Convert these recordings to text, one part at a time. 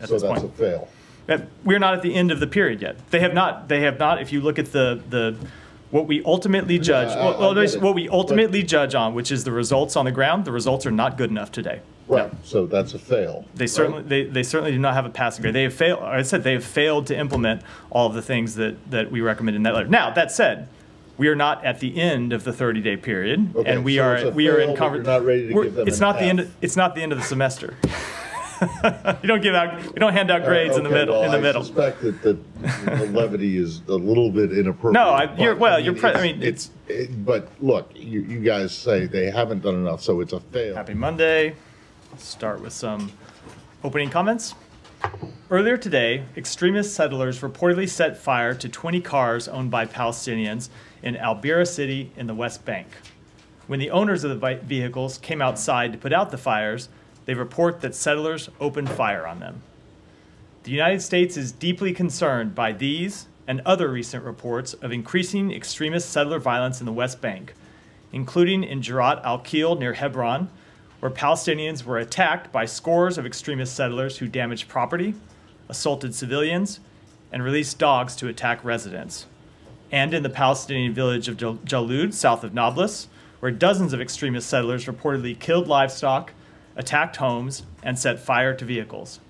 at this point. So that's a fail. We're not at the end of the period yet. They have not. They have not. If you look at the what we ultimately judge, what we ultimately judge on, which is the results on the ground, the results are not good enough today. Right. No. So that's a fail. They certainly they certainly do not have a passing grade. They have failed. I said they have failed to implement all of the things that we recommend in that letter. Now that said, we are not at the end of the 30-day period, and we are in conversation. Not ready to give them it's not the end. It's not the end of the semester. You don't give out. You don't hand out grades in the middle. I suspect that the levity is a little bit inappropriate. No, but look, you guys say they haven't done enough, so it's a fail. Happy Monday. Let's start with some opening comments. Earlier today, extremist settlers reportedly set fire to 20 cars owned by Palestinians in Al-Bira city in the West Bank. When the owners of the vehicles came outside to put out the fires, they report that settlers opened fire on them. The United States is deeply concerned by these and other recent reports of increasing extremist settler violence in the West Bank, including in Jeret al-Khil near Hebron, where Palestinians were attacked by scores of extremist settlers who damaged property, assaulted civilians, and released dogs to attack residents, and in the Palestinian village of Jalud, south of Nablus, where dozens of extremist settlers reportedly killed livestock, attacked homes, and set fire to vehicles.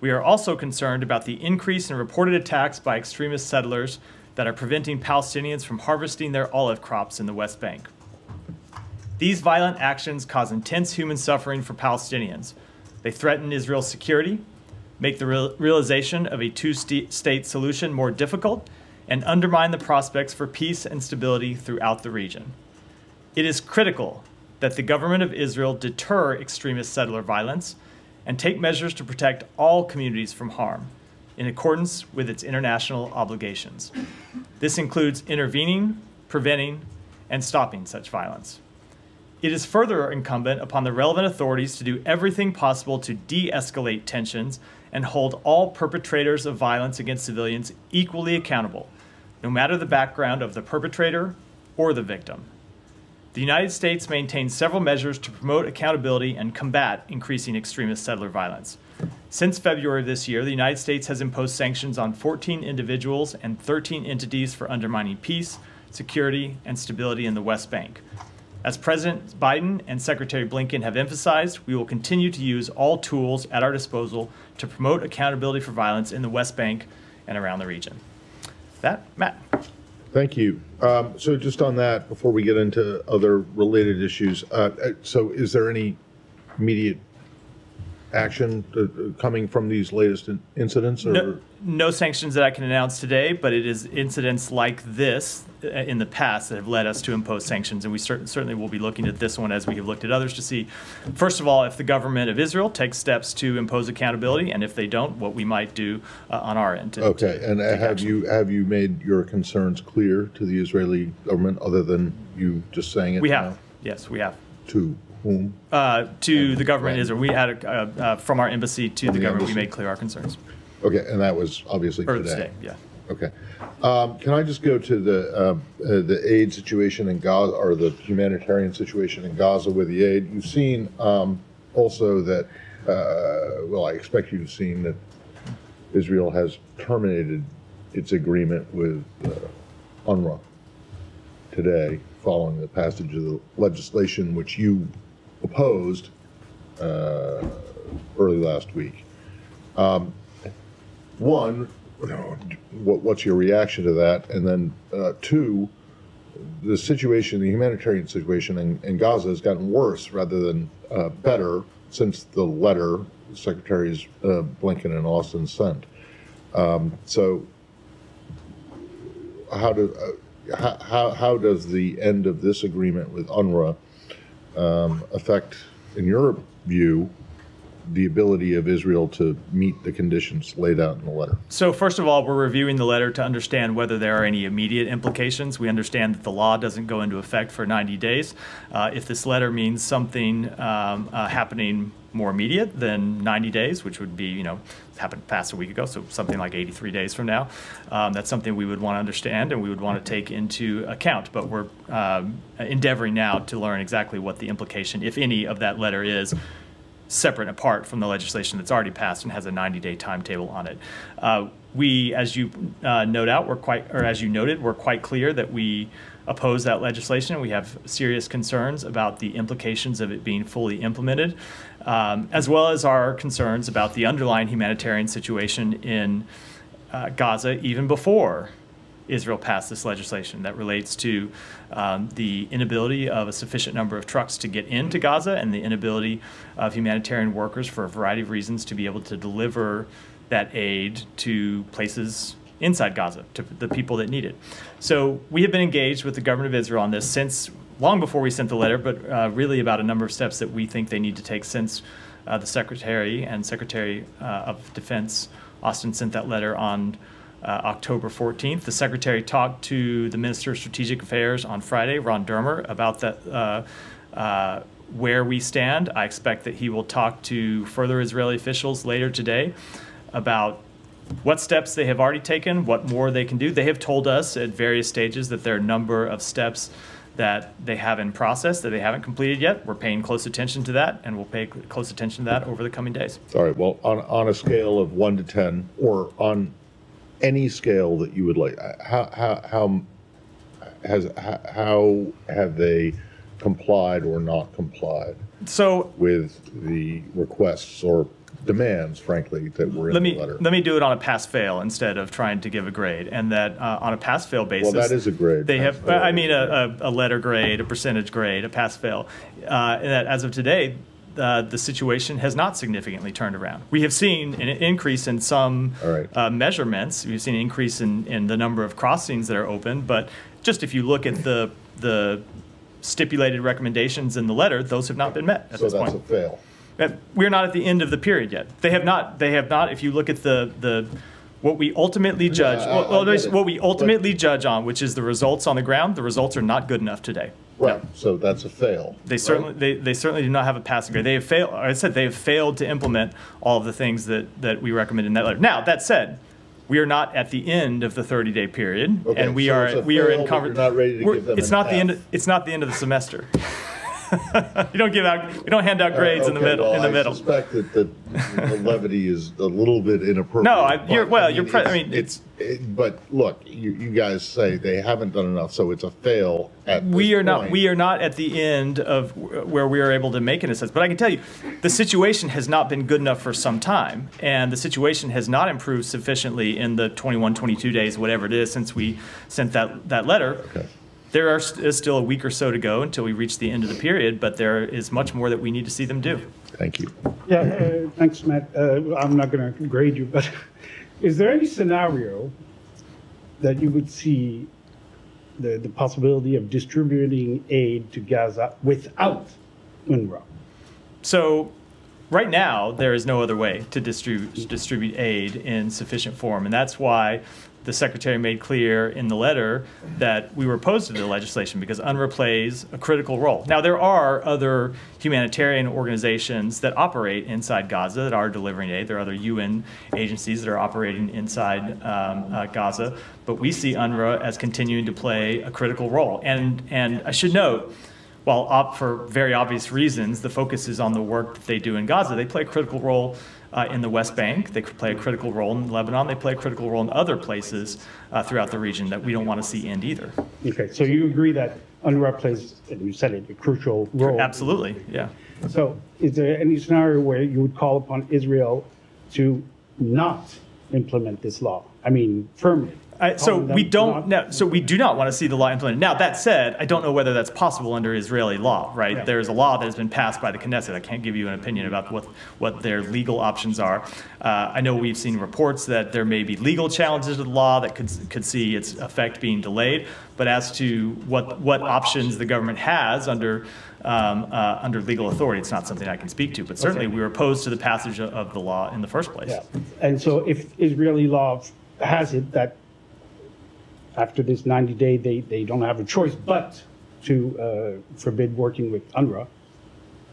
We are also concerned about the increase in reported attacks by extremist settlers that are preventing Palestinians from harvesting their olive crops in the West Bank. These violent actions cause intense human suffering for Palestinians. They threaten Israel's security, make the realization of a two-state solution more difficult, and undermine the prospects for peace and stability throughout the region. It is critical that the government of Israel deter extremist settler violence and take measures to protect all communities from harm, in accordance with its international obligations. This includes intervening, preventing, and stopping such violence. It is further incumbent upon the relevant authorities to do everything possible to de-escalate tensions and hold all perpetrators of violence against civilians equally accountable, no matter the background of the perpetrator or the victim. The United States maintains several measures to promote accountability and combat increasing extremist settler violence. Since February of this year, the United States has imposed sanctions on 14 individuals and 13 entities for undermining peace, security, and stability in the West Bank. As President Biden and Secretary Blinken have emphasized, we will continue to use all tools at our disposal to promote accountability for violence in the West Bank and around the region. That, Matt. Thank you. So just on that, before we get into other related issues, so is there any immediate action coming from these latest incidents? Or? No sanctions that I can announce today, but it is incidents like this in the past that have led us to impose sanctions, and we certainly will be looking at this one as we have looked at others to see, first of all, if the government of Israel takes steps to impose accountability, and if they don't, what we might do on our end. Okay, and have you made your concerns clear to the Israeli government, other than you just saying it? We have. Yes, we have. To whom? To the government of Israel. We had from our embassy to the government. We made clear our concerns. Okay, and that was obviously today. Yeah. Okay. Can I just go to the aid situation in Gaza, or the humanitarian situation in Gaza with the aid? You've seen also that, well, I expect you've seen that Israel has terminated its agreement with UNRWA today, following the passage of the legislation which you opposed early last week. One, what's your reaction to that? And then two, the situation, the humanitarian situation in Gaza has gotten worse rather than better since the letter Secretaries Blinken and Austin sent. So how does the end of this agreement with UNRWA affect, in your view, the ability of Israel to meet the conditions laid out in the letter? So first of all, we're reviewing the letter to understand whether there are any immediate implications. We understand that the law doesn't go into effect for 90 days. If this letter means something happening more immediate than 90 days, which would be, happened past a week ago, so something like 83 days from now, that's something we would want to understand and we would want to take into account. But we're endeavoring now to learn exactly what the implication, if any, of that letter is separate and apart from the legislation that's already passed and has a 90-day timetable on it. We, as you as you noted, we're quite clear that we oppose that legislation. We have serious concerns about the implications of it being fully implemented, as well as our concerns about the underlying humanitarian situation in Gaza even before Israel passed this legislation that relates to the inability of a sufficient number of trucks to get into Gaza and the inability of humanitarian workers for a variety of reasons to be able to deliver that aid to places inside Gaza, to the people that need it. So we have been engaged with the government of Israel on this since long before we sent the letter, but really about a number of steps that we think they need to take since the Secretary of Defense, Austin, sent that letter on October 14th. The Secretary talked to the Minister of Strategic Affairs on Friday, Ron Dermer, about that, where we stand. I expect that he will talk to further Israeli officials later today about what steps they have already taken, what more they can do. They have told us at various stages that there are a number of steps that they have in process that they haven't completed yet. We're paying close attention to that, and we'll pay close attention to that over the coming days. All right. Well, on a scale of 1 to 10, or on any scale that you would like, how have they complied or not complied with the requests or demands, frankly, that were in the letter? Let me do it on a pass-fail instead of trying to give a grade. And that on a pass-fail basis, well, that is a grade. They have, I mean, a letter grade, a percentage grade, a pass-fail. And that as of today, the situation has not significantly turned around. We have seen an increase in some measurements. We've seen an increase in the number of crossings that are open. But just if you look at the stipulated recommendations in the letter, those have not been met at this point. So that's a fail. We're not at the end of the period yet. They have not. If you look at what we ultimately judge, what we ultimately judge on, which is the results on the ground, the results are not good enough today. Right. No. So that's a fail. They certainly do not have a passing grade. They have failed. I said they have failed to implement all of the things that we recommend in that letter. Now that said, we are not at the end of the 30-day period, and we are in conversation. Not ready to give them it's not the end. It's not the end of the semester. We don't hand out grades in the middle. I suspect that the levity is a little bit inappropriate. No, but look, you guys say they haven't done enough, so it's a fail. We are not at the end of where we are able to make an assessment. But I can tell you, the situation has not been good enough for some time, and the situation has not improved sufficiently in the 21, 22 days, whatever it is, since we sent that letter. Okay. There is still a week or so to go until we reach the end of the period, but there is much more that we need to see them do. Thank you. Yeah, thanks, Matt. I'm not going to grade you, but is there any scenario that you would see the possibility of distributing aid to Gaza without UNRWA? So right now, there is no other way to distribute aid in sufficient form, and that's why the Secretary made clear in the letter that we were opposed to the legislation because UNRWA plays a critical role. Now, there are other humanitarian organizations that operate inside Gaza that are delivering aid. There are other UN agencies that are operating inside Gaza, but we see UNRWA as continuing to play a critical role. And I should note, while for very obvious reasons, the focus is on the work that they do in Gaza, they play a critical role in the West Bank. They play a critical role in Lebanon. They play a critical role in other places throughout the region that we don't want to see end either. Okay, so you agree that UNRWA plays, and you said it, a crucial role? Absolutely, yeah. So is there any scenario where you would call upon Israel to not implement this law? I mean, firmly. So we do not want to see the law implemented. Now, that said, I don't know whether that's possible under Israeli law, right? Yeah. There's a law that has been passed by the Knesset. I can't give you an opinion about what their legal options are. I know we've seen reports that there may be legal challenges to the law that could see its effect being delayed. But as to what options the government has under legal authority, it's not something I can speak to. But certainly we were opposed to the passage of the law in the first place. Yeah. And so if Israeli law has it that after this 90-day, they don't have a choice but to forbid working with UNRWA,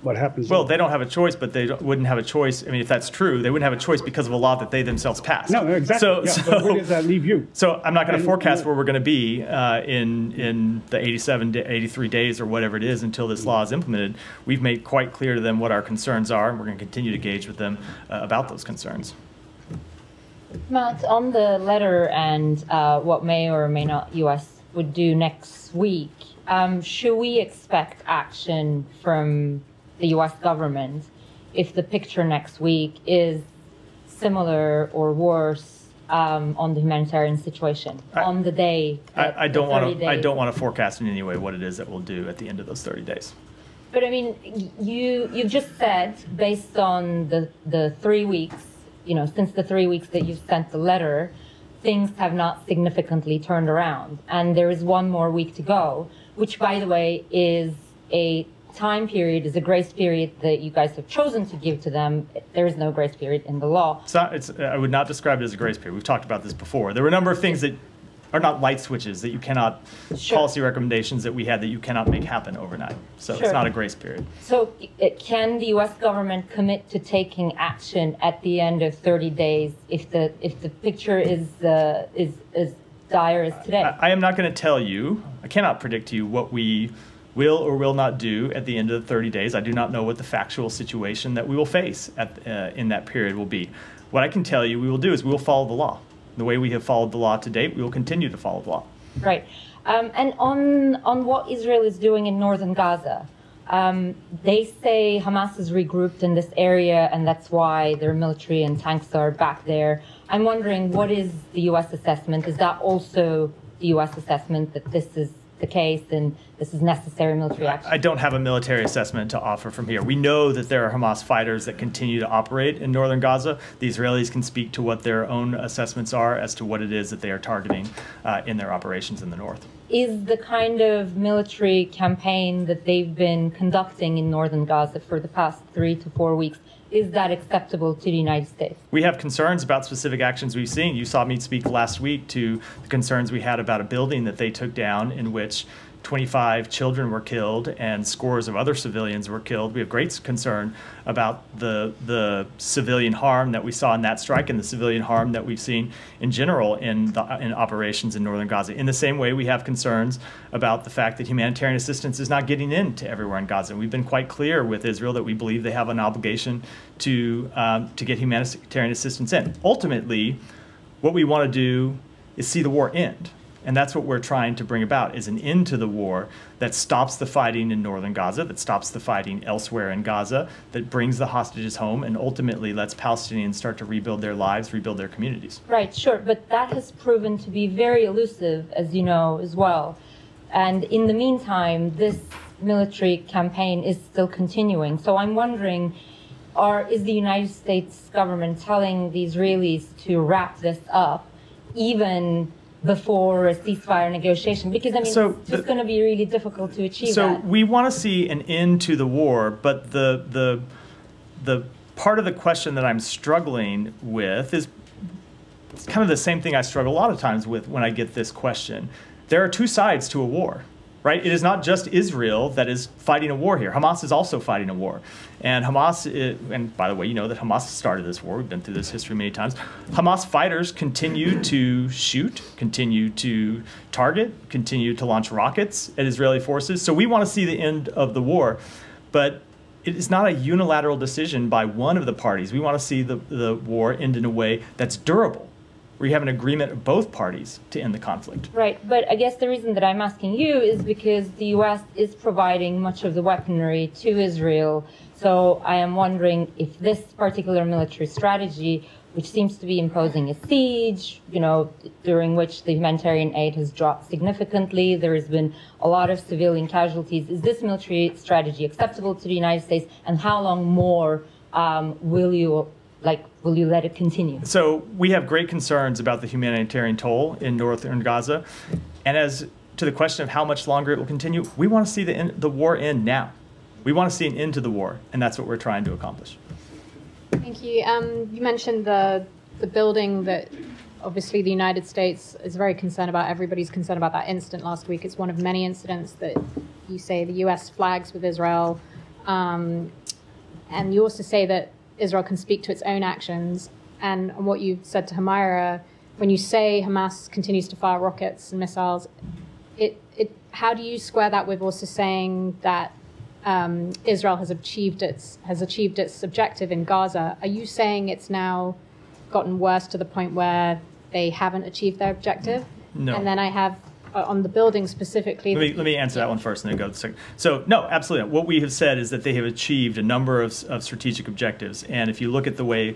what happens. Well, they don't have a choice, but they wouldn't have a choice. I mean, if that's true, they wouldn't have a choice because of a law that they themselves passed. No, exactly. But where does that leave you? So I'm not going to forecast where we're going to be in the 83 days or whatever it is until this law is implemented. We've made quite clear to them what our concerns are, and we're going to continue to engage with them about those concerns. Matt, on the letter and what may or may not U.S. would do next week, should we expect action from the U.S. government if the picture next week is similar or worse on the humanitarian situation on the day? I don't want to forecast in any way what it is that we'll do at the end of those 30 days. But I mean, you've just said, based on the 3 weeks, since the 3 weeks that you've sent the letter, things have not significantly turned around, and there is one more week to go, which, by the way, is a time period, is a grace period that you guys have chosen to give to them. There is no grace period in the law. I would not describe it as a grace period. We've talked about this before. There were a number of things that are not light switches that you cannot, policy recommendations that we had that you cannot make happen overnight. So it's not a grace period. So can the U.S. government commit to taking action at the end of 30 days if the picture is dire as today? I am not going to tell you, I cannot predict to you what we will or will not do at the end of the 30 days. I do not know what the factual situation that we will face in that period will be. What I can tell you we will do is we will follow the law. The way we have followed the law to date, we will continue to follow the law. Right. And on what Israel is doing in northern Gaza, they say Hamas is regrouped in this area, and that's why their military and tanks are back there. I'm wondering, what is the U.S. assessment? Is that also the U.S. assessment that this is the case and this is necessary military action? I don't have a military assessment to offer from here. We know that there are Hamas fighters that continue to operate in northern Gaza. The Israelis can speak to what their own assessments are as to what it is that they are targeting in their operations in the north. Is the kind of military campaign that they've been conducting in northern Gaza for the past 3 to 4 weeks, is that acceptable to the United States? We have concerns about specific actions we've seen. You saw me speak last week to the concerns we had about a building that they took down in which 25 children were killed and scores of other civilians were killed. We have great concern about the civilian harm that we saw in that strike and the civilian harm that we've seen in general in operations in northern Gaza. In the same way, we have concerns about the fact that humanitarian assistance is not getting into everywhere in Gaza. We've been quite clear with Israel that we believe they have an obligation to get humanitarian assistance in. Ultimately, what we want to do is see the war end. And that's what we're trying to bring about, is an end to the war that stops the fighting in northern Gaza, that stops the fighting elsewhere in Gaza, that brings the hostages home, and ultimately lets Palestinians start to rebuild their lives, rebuild their communities. Right, sure. But that has proven to be very elusive, as you know, as well. And in the meantime, this military campaign is still continuing. So I'm wondering, is the United States government telling the Israelis to wrap this up, even before a ceasefire negotiation? Because, I mean, it's just going to be really difficult to achieve that. So we want to see an end to the war, but the part of the question that I'm struggling with is kind of the same thing I struggle a lot of times with when I get this question. There are two sides to a war, right? It is not just Israel that is fighting a war here. Hamas is also fighting a war. And Hamas, and by the way, you know that Hamas started this war. We've been through this history many times. Hamas fighters continue to shoot, continue to target, continue to launch rockets at Israeli forces. So we want to see the end of the war. But it is not a unilateral decision by one of the parties. We want to see the war end in a way that's durable, where you have an agreement of both parties to end the conflict. Right, but I guess the reason that I'm asking you is because the U.S. is providing much of the weaponry to Israel. So I am wondering if this particular military strategy, which seems to be imposing a siege, during which the humanitarian aid has dropped significantly, there has been a lot of civilian casualties. Is this military strategy acceptable to the United States, and how long more will you let it continue? So we have great concerns about the humanitarian toll in northern Gaza. And as to the question of how much longer it will continue, we want to see the war end now. We want to see an end to the war, and that's what we're trying to accomplish. Thank you. You mentioned the building that obviously the United States is very concerned about. Everybody's concerned about that incident last week. It's one of many incidents that you say the U.S. flags with Israel. And you also say that Israel can speak to its own actions. And what you said to Humaira, when you say Hamas continues to fire rockets and missiles, how do you square that with also saying that Israel has achieved its objective in Gaza? Are you saying it's now gotten worse to the point where they haven't achieved their objective? No. And then I have on the building specifically. Let me answer that one first and then go to the second. So no, absolutely. What we have said is that they have achieved a number of strategic objectives. And if you look at the way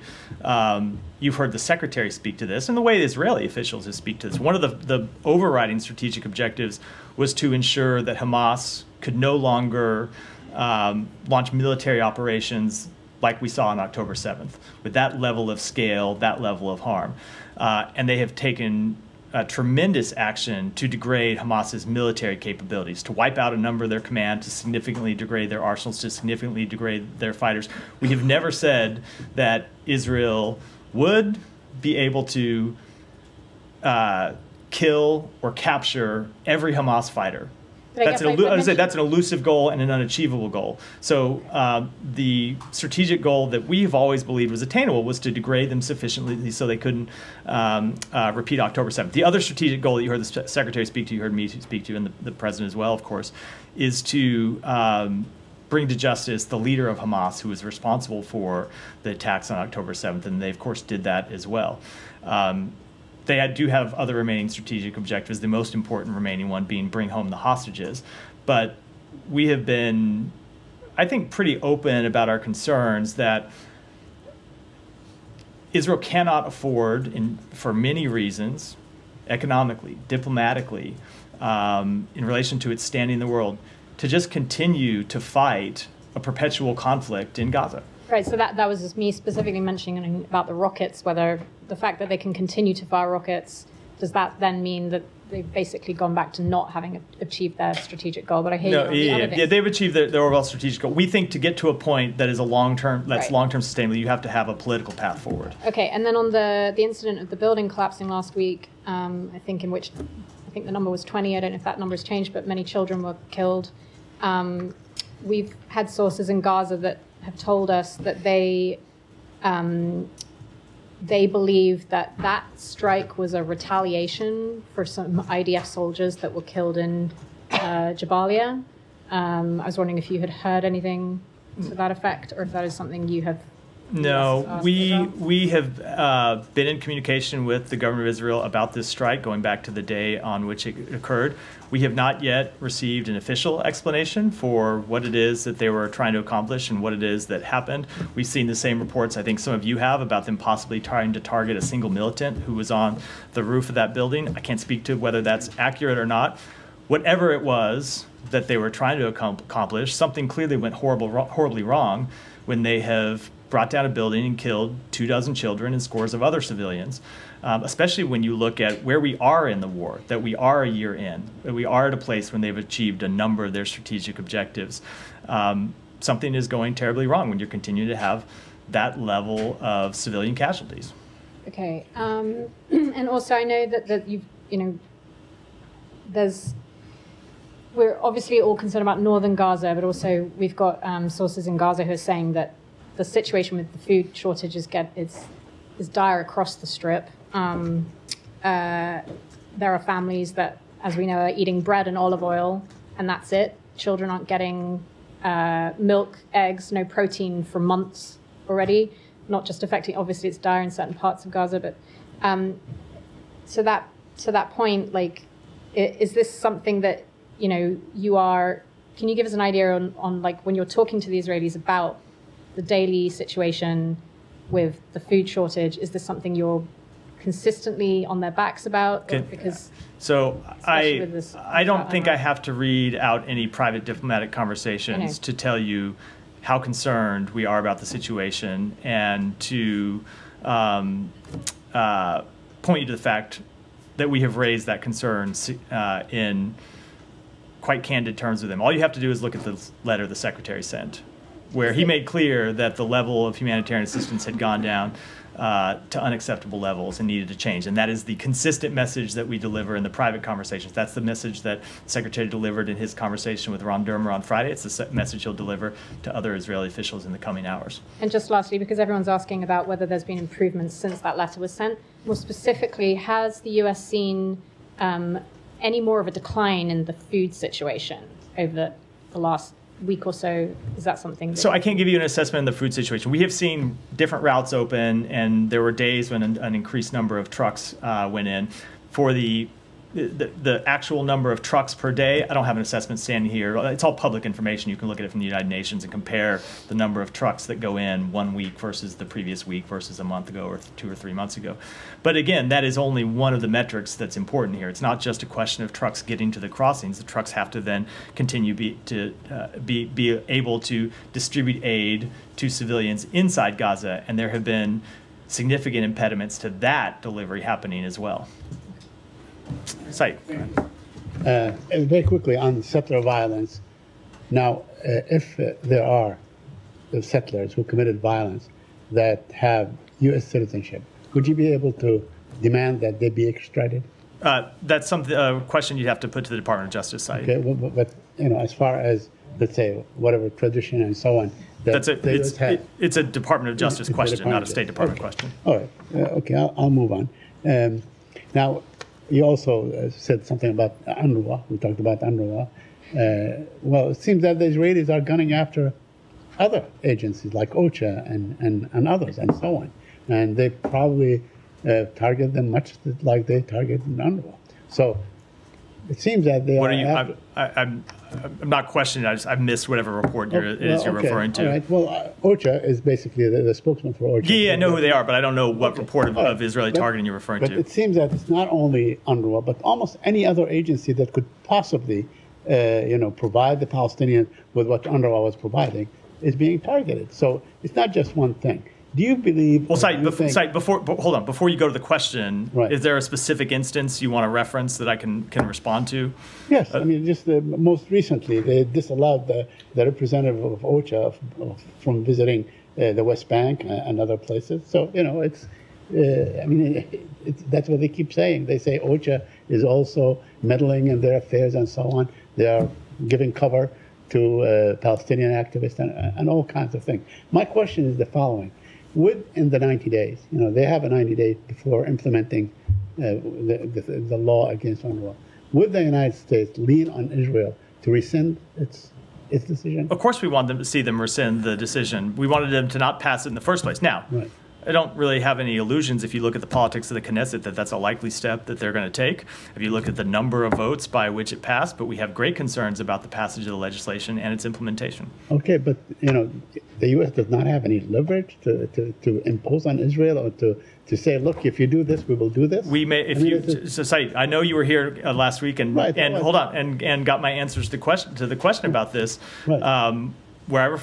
you've heard the secretary speak to this and the way the Israeli officials have speak to this, one of the overriding strategic objectives was to ensure that Hamas could no longer launch military operations like we saw on October 7th, with that level of scale, that level of harm. And they have taken tremendous action to degrade Hamas's military capabilities, to wipe out a number of their command, to significantly degrade their arsenals, to significantly degrade their fighters. We have never said that Israel would be able to kill or capture every Hamas fighter. That's an elusive goal and an unachievable goal. So the strategic goal that we've always believed was attainable was to degrade them sufficiently so they couldn't repeat October 7th. The other strategic goal that you heard the secretary speak to, you heard me speak to, and the president as well, of course, is to bring to justice the leader of Hamas who was responsible for the attacks on October 7th, and they, of course, did that as well. They do have other remaining strategic objectives, the most important remaining one being bring home the hostages. But we have been, I think, pretty open about our concerns that Israel cannot afford, for many reasons, economically, diplomatically, in relation to its standing in the world, to just continue to fight a perpetual conflict in Gaza. Right, so that was just me specifically mentioning about the rockets, whether the fact that they can continue to fire rockets, does that then mean that they've basically gone back to not having achieved their strategic goal? But I hear yeah, they've achieved their overall strategic goal. We think to get to a point that is a long-term, long-term sustainable, you have to have a political path forward. Okay, and then on the incident of the building collapsing last week, I think the number was 20. I don't know if that number has changed, but many children were killed. We've had sources in Gaza that have told us that they believe that strike was a retaliation for some IDF soldiers that were killed in Jabalia. I was wondering if you had heard anything to that effect, or if that is something you have. No, we have been in communication with the government of Israel about this strike going back to the day on which it occurred. We have not yet received an official explanation for what it is that they were trying to accomplish and what it is that happened. We've seen the same reports, I think some of you have, about them possibly trying to target a single militant who was on the roof of that building. I can't speak to whether that's accurate or not. Whatever it was that they were trying to accomplish, something clearly went horribly wrong when they have brought down a building and killed 24 children and scores of other civilians, especially when you look at where we are in the war, that we are a year in, that we are at a place when they've achieved a number of their strategic objectives. Something is going terribly wrong when you're continuing to have that level of civilian casualties. Okay, and also I know that we're obviously all concerned about northern Gaza, but also we've got sources in Gaza who are saying that the situation with the food shortage is dire across the strip. There are families that, as we know, are eating bread and olive oil, and that's it. Children aren't getting milk, eggs, no protein for months already. Not just affecting, obviously, it's dire in certain parts of Gaza, but to that point, like, is this something that you are? Can you give us an idea on like when you're talking to the Israelis about the daily situation with the food shortage? Is this something you're consistently on their backs about? Because I don't think I have to read out any private diplomatic conversations to tell you how concerned we are about the situation and to point you to the fact that we have raised that concern in quite candid terms with them. All you have to do is look at the letter the secretary sent. where he made clear that the level of humanitarian assistance had gone down to unacceptable levels and needed to change. And that is the consistent message that we deliver in the private conversations. That's the message that the Secretary delivered in his conversation with Ron Dermer on Friday. It's the message he'll deliver to other Israeli officials in the coming hours. And just lastly, because everyone's asking about whether there's been improvements since that letter was sent, more specifically, has the US seen any more of a decline in the food situation over the last week or so? Is that something so I can't give you an assessment of the food situation. We have seen different routes open, and there were days when an increased number of trucks went in. For the actual number of trucks per day, I don't have an assessment standing here. It's all public information. You can look at it from the United Nations and compare the number of trucks that go in 1 week versus the previous week versus a month ago or 2 or 3 months ago. But again, that is only one of the metrics that's important here. It's not just a question of trucks getting to the crossings. The trucks have to then continue to be able to distribute aid to civilians inside Gaza, and there have been significant impediments to that delivery happening as well. Very quickly on settler violence. Now, if there are settlers who committed violence that have U.S. citizenship, could you be able to demand that they be extradited? That's something a question you'd have to put to the Department of Justice side. Okay, well, but as far as, let's say, whatever tradition and so on, it's a Department of Justice question, not a State Department question. All right. Okay, I'll move on. Now, you also said something about UNRWA. We talked about UNRWA. Well, it seems that the Israelis are gunning after other agencies like OCHA and others and so on. And they probably target them much like they target UNRWA. So it seems that they are. I'm not questioning. I've missed whatever report you're referring to. All right. Well, OCHA is basically the spokesman for OCHA. Yeah, I know who they are, but I don't know what report of Israeli targeting you're referring to. But it seems that it's not only UNRWA, but almost any other agency that could possibly, provide the Palestinians with what UNRWA was providing is being targeted. So it's not just one thing. Do you believe? Well, hold on. Before you go to the question, right. Is there a specific instance you want to reference that I can respond to? Yes, I mean, just most recently, they disallowed the representative of OCHA from visiting the West Bank and other places. So it's, that's what they keep saying. They say OCHA is also meddling in their affairs and so on. They are giving cover to Palestinian activists and all kinds of things. My question is the following. Within the 90 days, they have a 90 days before implementing the law against UNRWA. Would the United States lean on Israel to rescind its decision? Of course we want them to see them rescind the decision. We wanted them to not pass it in the first place. Now, right. I don't really have any illusions if you look at the politics of the Knesset that that's a likely step that they're going to take. If you look at the number of votes by which it passed, but we have great concerns about the passage of the legislation and its implementation. Okay, but the U.S. does not have any leverage to impose on Israel or to say, look, if you do this, we will do this. We may, I know you were here last week and hold on and got my answers to the question about this. Right. Where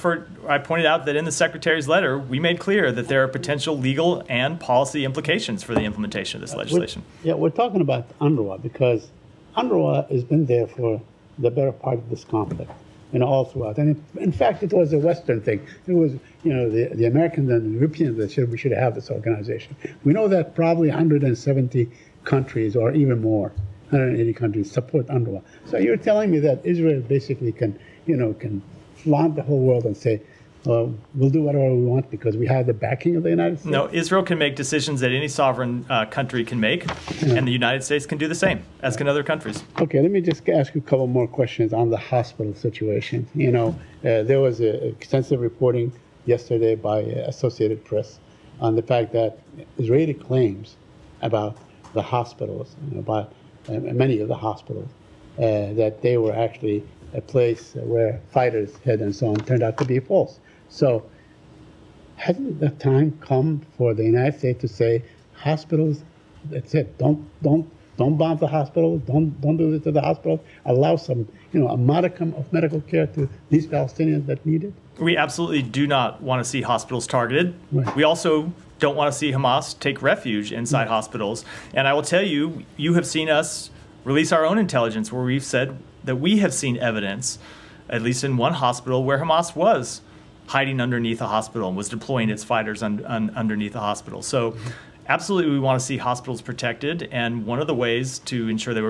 I pointed out that in the Secretary's letter, we made clear that there are potential legal and policy implications for the implementation of this legislation. We're talking about UNRWA because UNRWA has been there for the better part of this conflict, all throughout. And in fact, it was a Western thing. It was, the Americans and the Europeans that said we should have this organization. We know that probably 170 countries or even more, 180 countries support UNRWA. So you're telling me that Israel basically can flaunt the whole world and say, we'll do whatever we want because we have the backing of the United States? No, Israel can make decisions that any sovereign country can make, and the United States can do the same, as can other countries. Okay, let me just ask you a couple more questions on the hospital situation. There was extensive reporting yesterday by Associated Press on the fact that Israeli claims about the hospitals, about many of the hospitals, that they were actually a place where fighters hid and so on, turned out to be false. So hasn't the time come for the United States to say, hospitals, that's it, don't bomb the hospital, don't do this to the hospital, allow some, a modicum of medical care to these Palestinians that need it? We absolutely do not want to see hospitals targeted. Right. We also don't want to see Hamas take refuge inside hospitals. And I will tell you, you have seen us release our own intelligence where we've said that we have seen evidence, at least in one hospital, where Hamas was hiding underneath a hospital and was deploying its fighters underneath a hospital. So absolutely we want to see hospitals protected, and one of the ways to ensure they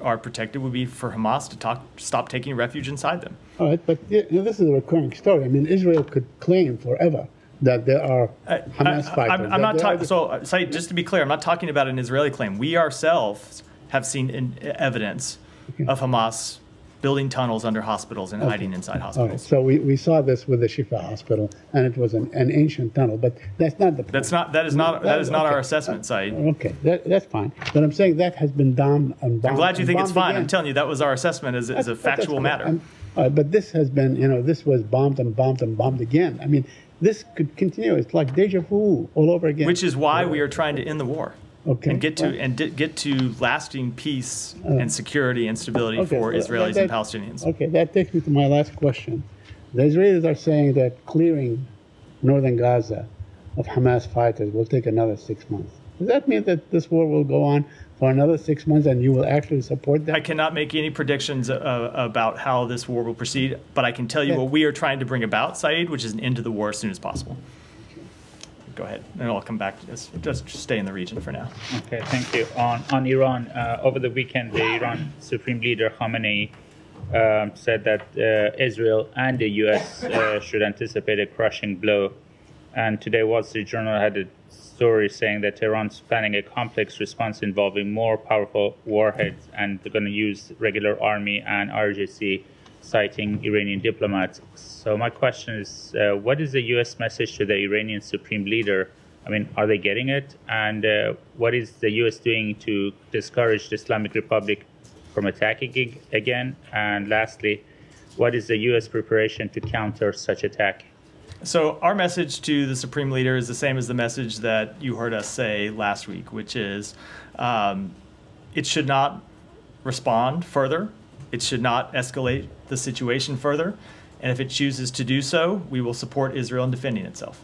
are protected would be for Hamas to stop taking refuge inside them. All right, but this is a recurring story. I mean, Israel could claim forever that there are Hamas fighters. I'm not talking. So, Saeed, just to be clear, I'm not talking about an Israeli claim. We ourselves have seen evidence of Hamas building tunnels under hospitals and hiding inside hospitals. All right, so we saw this with the Shifa hospital, and it was an ancient tunnel, but that's not the point. That is not our assessment, Saeed. Okay, that's fine. But I'm saying that has been bombed and bombed. I'm glad you think it's fine. Again. I'm telling you that was our assessment as a factual matter. But this has been, this was bombed and bombed and bombed again. I mean, this could continue. It's like deja vu all over again. Which is why we are trying to end the war. Okay. And get to lasting peace and security and stability for Israelis and Palestinians. Okay, that takes me to my last question. The Israelis are saying that clearing northern Gaza of Hamas fighters will take another 6 months. Does that mean that this war will go on for another 6 months and you will actually support that? I cannot make any predictions about how this war will proceed, but I can tell you what we are trying to bring about, Saeed, which is an end to the war as soon as possible. Go ahead, and I'll come back to this. Just stay in the region for now. Okay, thank you. On Iran, over the weekend, the Iran Supreme Leader Khamenei said that Israel and the U.S. Should anticipate a crushing blow. And today, Wall Street Journal had a story saying that Tehran's planning a complex response involving more powerful warheads, and they're going to use regular army and RGC, citing Iranian diplomats. So my question is, what is the U.S. message to the Iranian Supreme Leader? I mean, are they getting it? And what is the U.S. doing to discourage the Islamic Republic from attacking again? And lastly, what is the U.S. preparation to counter such attack? So our message to the Supreme Leader is the same as the message that you heard us say last week, which is it should not respond further. It should not escalate the situation further. And if it chooses to do so, we will support Israel in defending itself.